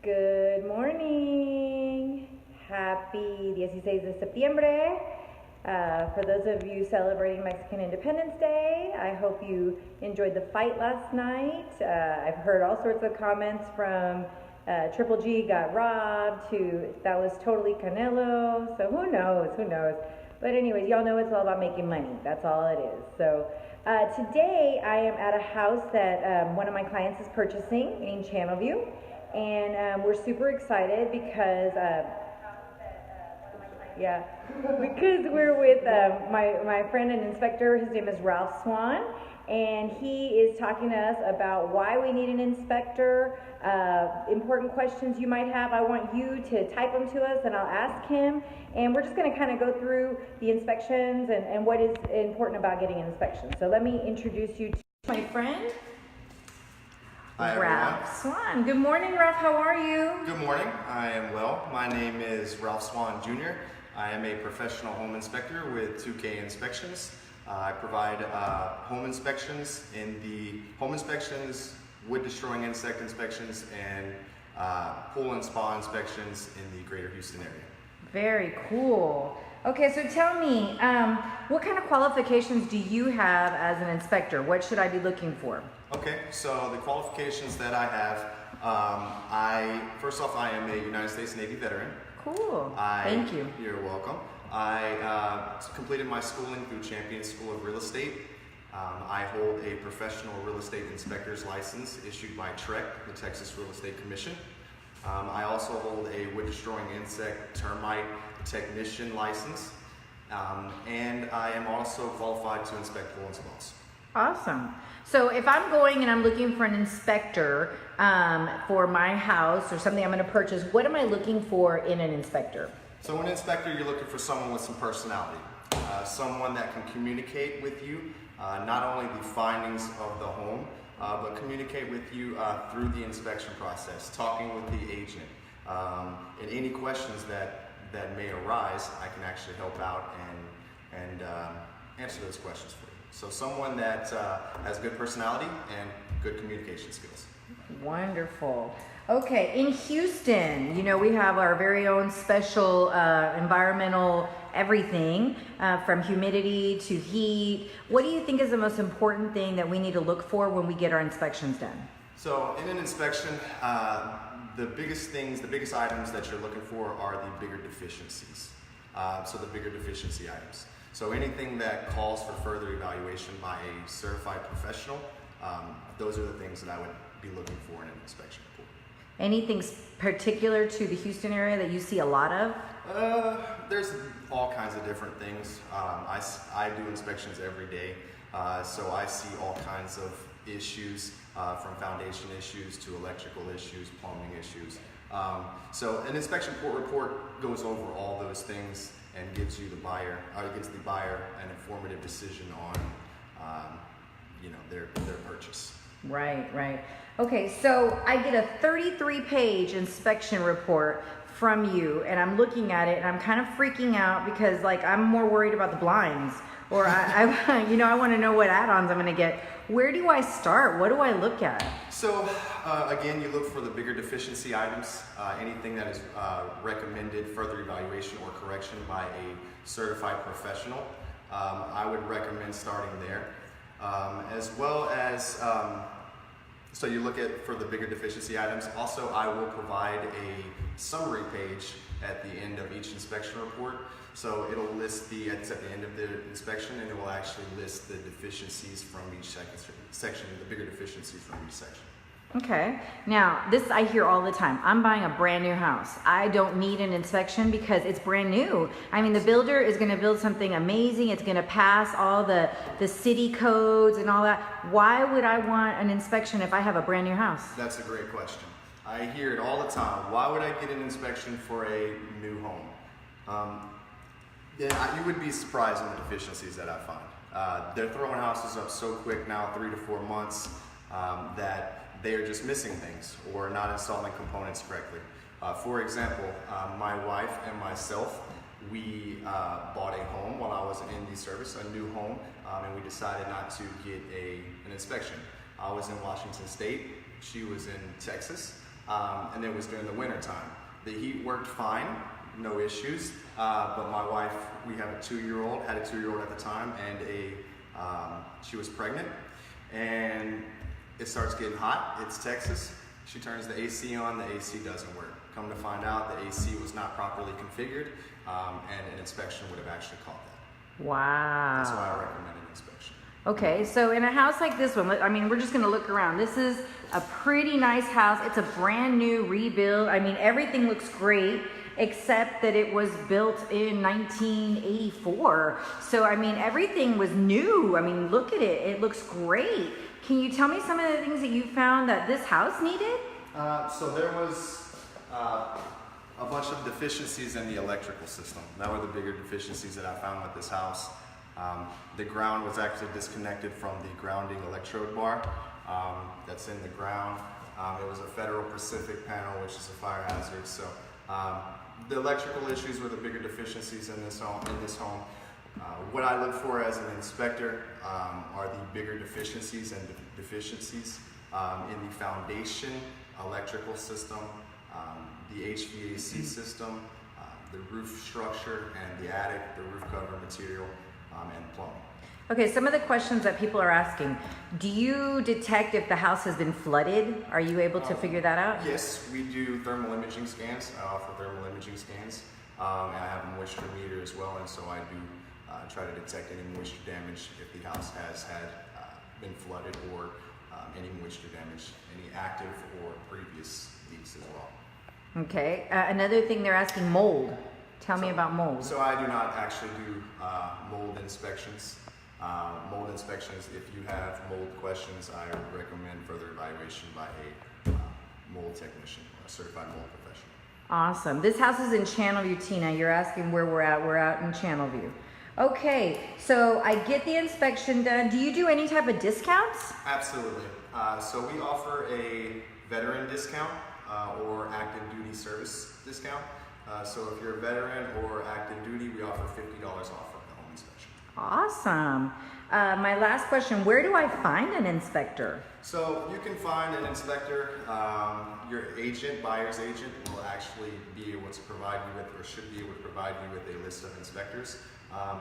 Good morning. Happy 16 de septiembre. For those of you celebrating Mexican Independence Day, I hope you enjoyed the fight last night. I've heard all sorts of comments from Triple G got robbed to that was totally Canelo. So who knows. But anyways, y'all know it's all about making money. That's all it is. So today I am at a house that one of my clients is purchasing in Channelview. And we're super excited because because we're with my friend and inspector. His name is Ralph Swan, and he is talking to us about why we need an inspector, important questions you might have. I want you to type them to us and I'll ask him, and we're just going to kind of go through the inspections and what is important about getting an inspection. So let me introduce you to my friend. Hi, Ralph Swan. Good morning, Ralph. How are you? Good morning. I am well. My name is Ralph Swan Jr. I am a professional home inspector with 2K Inspections. I provide home inspections in the home inspections, wood destroying insect inspections, and pool and spa inspections in the greater Houston area. Very cool. Okay, so tell me, what kind of qualifications do you have as an inspector? What should I be looking for? Okay, so the qualifications that I have, first off, I am a United States Navy veteran. Cool. Thank you. You're welcome. I completed my schooling through Champion School of Real Estate. I hold a professional real estate inspector's license issued by TREC, the Texas Real Estate Commission. I also hold a wood destroying insect termite technician license, and I am also qualified to inspect pool and spas. Awesome. So if I'm going and I'm looking for an inspector for my house or something I'm going to purchase, what am I looking for in an inspector? So an inspector, you're looking for someone with some personality, someone that can communicate with you, not only the findings of the home, but communicate with you through the inspection process, talking with the agent, and any questions that may arise, I can actually help out and answer those questions for you. So someone that has good personality and good communication skills. Wonderful. Okay, in Houston, we have our very own special environmental everything from humidity to heat. What do you think is the most important thing that we need to look for when we get our inspections done? So in an inspection, the biggest items that you're looking for are the bigger deficiencies. So the bigger deficiency items. So anything that calls for further evaluation by a certified professional, those are the things that I would be looking for in an inspection report. Anything particular to the Houston area that you see a lot of? There's all kinds of different things. I do inspections every day, so I see all kinds of issues, from foundation issues to electrical issues, plumbing issues. So an inspection report goes over all those things and gives the buyer an informative decision on their purchase. Right. Okay, so I get a 33-page inspection report from you, and I'm looking at it and I'm kind of freaking out because I'm more worried about the blinds, or I want to know what add-ons I'm going to get. Where do I start? What do I look at? So again, you look for the bigger deficiency items, anything that is recommended further evaluation or correction by a certified professional. I would recommend starting there, as well as so you look for the bigger deficiency items. Also, I will provide a summary page at the end of each inspection report. So it'll list it's at the end of the inspection, and it will actually list the deficiencies from each section, the bigger deficiencies from each section. Okay. Now, this I hear all the time. I'm buying a brand new house. I don't need an inspection because it's brand new. I mean, the builder is going to build something amazing. It's going to pass all the city codes and all that. Why would I want an inspection if I have a brand new house? That's a great question. I hear it all the time. Why would I get an inspection for a new home? You would be surprised in the deficiencies that I find. They're throwing houses up so quick now, 3 to 4 months, that they are just missing things or not installing components correctly. For example, my wife and myself, we bought a home while I was in the service, a new home, and we decided not to get an inspection. I was in Washington State, she was in Texas, and it was during the winter time. The heat worked fine, no issues, but my wife, we have a 2-year-old, had a 2-year-old at the time, and she was pregnant, and it starts getting hot. It's Texas. She turns the AC on, the AC doesn't work. Come to find out, the AC was not properly configured, and an inspection would have actually caught that. Wow. That's why I recommend an inspection. Okay, so in a house like this one, I mean, we're just gonna look around. This is a pretty nice house. It's a brand new rebuild. I mean, everything looks great, except that it was built in 1984. So, I mean, everything was new. I mean, look at it. It looks great. Can you tell me some of the things that you found that this house needed? So there was a bunch of deficiencies in the electrical system. That were the bigger deficiencies that I found with this house. The ground was actually disconnected from the grounding electrode bar that's in the ground. It was a Federal Pacific panel, which is a fire hazard. So the electrical issues were the bigger deficiencies in this home. What I look for as an inspector are the bigger deficiencies in the foundation, electrical system, the HVAC system, the roof structure, and the attic, the roof cover material, and plumbing. Okay, some of the questions that people are asking. Do you detect if the house has been flooded? Are you able to figure that out? Yes, we do thermal imaging scans. I offer thermal imaging scans. And I have a moisture meter as well, and so I do try to detect any moisture damage if the house has been flooded, or any moisture damage, any active or previous leaks as well. Okay, another thing they're asking, mold. Tell me about mold. So I do not actually do mold inspections. Mold inspections, if you have mold questions, I recommend further evaluation by a mold technician or a certified mold professional. Awesome. This house is in Channelview, Tina. You're asking where we're at. We're out in Channelview. Okay, so I get the inspection done. Do you do any type of discounts? Absolutely. So we offer a veteran discount or active duty service discount. So if you're a veteran or active duty, we offer $50 off of the home inspection. Awesome. My last question, where do I find an inspector? So you can find an inspector. Your agent, buyer's agent, will actually be able to provide you with, or should be able to provide you with, a list of inspectors.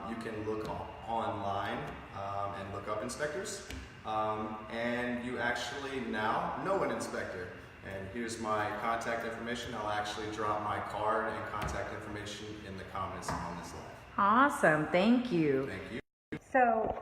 You can look online and look up inspectors. And you actually now know an inspector. And here's my contact information. I'll actually drop my card and contact information in the comments on this live. Awesome. Thank you. Thank you. So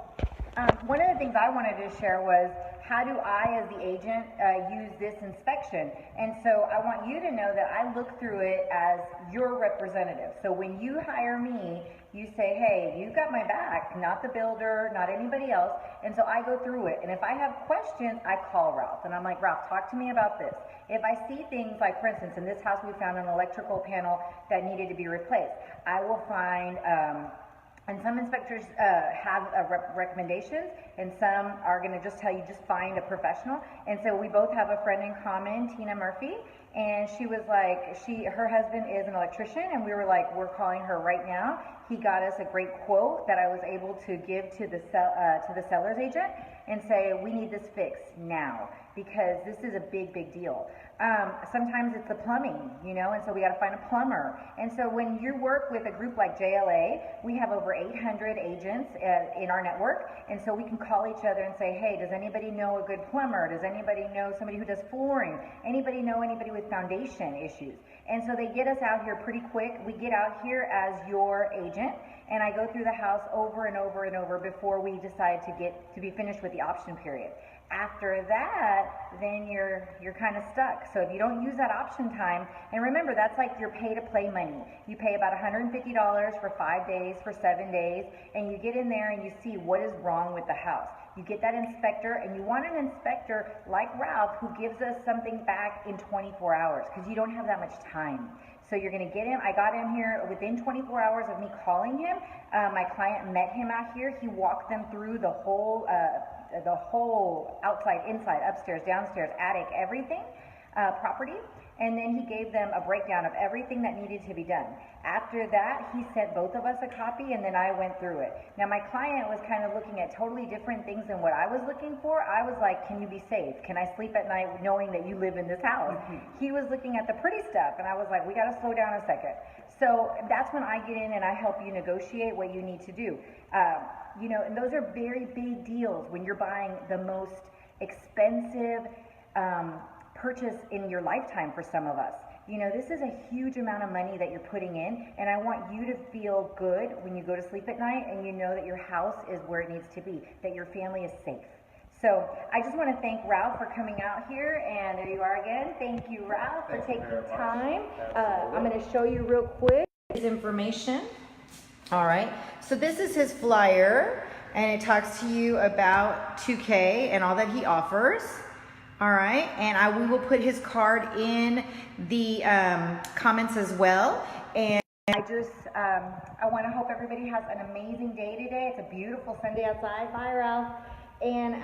one of the things I wanted to share was, how do I, as the agent, use this inspection? And so I want you to know that I look through it as your representative. So when you hire me, you say, hey, you got my back, not the builder, not anybody else. And so I go through it. And if I have questions, I call Ralph. And I'm like, Ralph, talk to me about this. If I see things like, for instance, in this house, we found an electrical panel that needed to be replaced. I will find, and some inspectors have recommendations, and some are going to just tell you, just find a professional. And so we both have a friend in common, Tina Murphy, and she was like, her husband is an electrician, and we were like, we're calling her right now. He got us a great quote that I was able to give to the seller's agent and say, we need this fixed now, because this is a big, big deal. Sometimes it's the plumbing, you know, and so we got to find a plumber. And so when you work with a group like JLA, we have over 800 agents in our network, and so we can call each other and say, hey, does anybody know a good plumber? Does anybody know somebody who does flooring? Anybody know anybody with foundation issues? And so they get us out here pretty quick. We get out here as your agent, and I go through the house over and over and over before we decide to be finished with the option period. After that, then you're kind of stuck. So if you don't use that option time, and remember, that's like your pay-to-play money. You pay about $150 for 5 days, for 7 days, and you get in there and you see what is wrong with the house. You get that inspector, and you want an inspector like Ralph who gives us something back in 24 hours, because you don't have that much time. So you're going to get him. I got him here within 24 hours of me calling him. My client met him out here. He walked them through the whole outside, inside, upstairs, downstairs, attic, everything. property. And then he gave them a breakdown of everything that needed to be done. After that, he sent both of us a copy, and then I went through it. Now, my client was kind of looking at totally different things than what I was looking for. I was like, can you be safe? Can I sleep at night knowing that you live in this house? He was looking at the pretty stuff, and I was like, we got to slow down a second. So that's when I get in and I help you negotiate what you need to do. You know, and those are very big deals when you're buying the most expensive purchase in your lifetime for some of us. You know, this is a huge amount of money that you're putting in, and I want you to feel good when you go to sleep at night and you know that your house is where it needs to be, that your family is safe. So I just want to thank Ralph for coming out here, and there you are again. Thank you, Ralph, for taking time. I'm going to show you real quick his information. All right, so this is his flyer, and it talks to you about 2K and all that he offers. All right, and we will put his card in the comments as well. And I want to hope everybody has an amazing day today. It's a beautiful Sunday outside. Bye, Ralph. And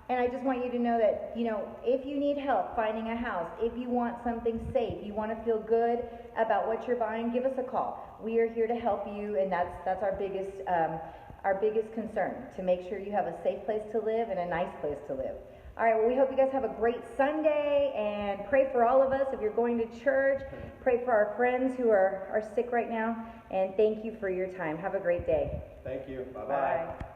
I just want you to know that, you know, if you need help finding a house, if you want something safe, you want to feel good about what you're buying, give us a call. We are here to help you, and that's our biggest concern, to make sure you have a safe place to live and a nice place to live. All right, well, we hope you guys have a great Sunday, and pray for all of us if you're going to church. Pray for our friends who are sick right now, and thank you for your time. Have a great day. Thank you. Bye-bye. Bye.